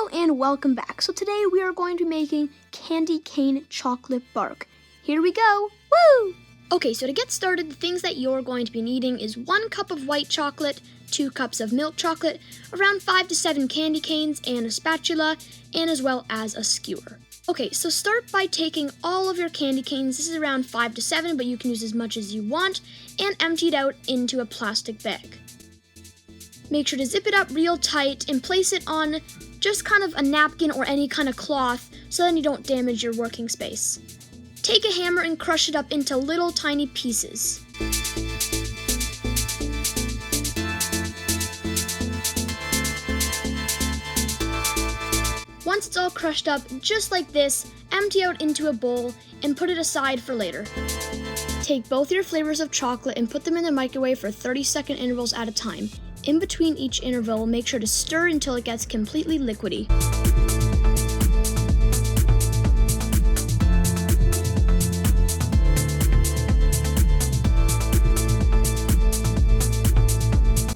Hello and welcome back. So today we are going to be making candy cane chocolate bark. Here we go. Woo! Okay, so to get started, the things that you're going to be needing is 1 cup of white chocolate, 2 cups of milk chocolate, around 5 to 7 candy canes, and a spatula, and as well as a skewer. Okay, so start by taking all of your candy canes, this is around 5 to 7, but you can use as much as you want, and empty it out into a plastic bag. Make sure to zip it up real tight and place it on just kind of a napkin or any kind of cloth so then you don't damage your working space. Take a hammer and crush it up into little tiny pieces. Once it's all crushed up, just like this, empty out into a bowl and put it aside for later. Take both your flavors of chocolate and put them in the microwave for 30-second intervals at a time. In between each interval, make sure to stir until it gets completely liquidy.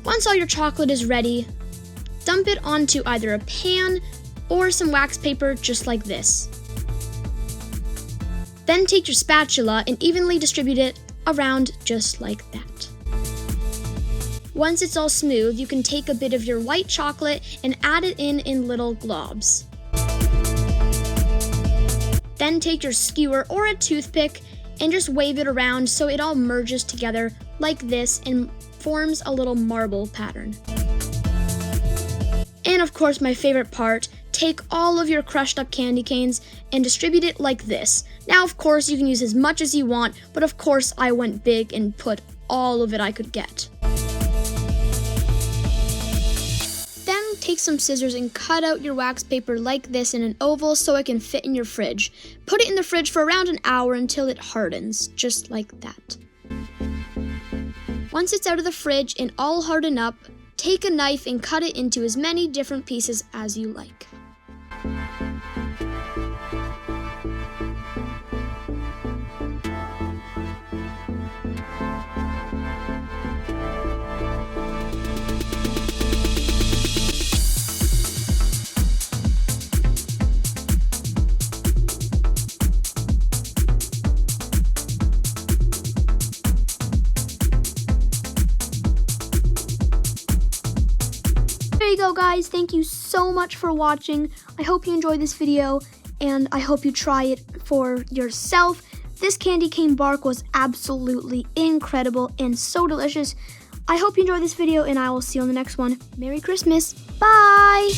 Once all your chocolate is ready, dump it onto either a pan or some wax paper just like this. Then take your spatula and evenly distribute it around just like that. Once it's all smooth, you can take a bit of your white chocolate and add it in little globs. Then take your skewer or a toothpick and just wave it around so it all merges together like this and forms a little marble pattern. And of course, my favorite part, take all of your crushed up candy canes and distribute it like this. Now, of course, you can use as much as you want, but of course, I went big and put all of it I could get. Then take some scissors and cut out your wax paper like this in an oval so it can fit in your fridge. Put it in the fridge for around an hour until it hardens, just like that. Once it's out of the fridge and all hardened up, take a knife and cut it into as many different pieces as you like. There you go, guys. Thank you so much for watching. I hope you enjoyed this video and I hope you try it for yourself. This candy cane bark was absolutely incredible and so delicious. I hope you enjoyed this video and I will see you on the next one. Merry Christmas. Bye.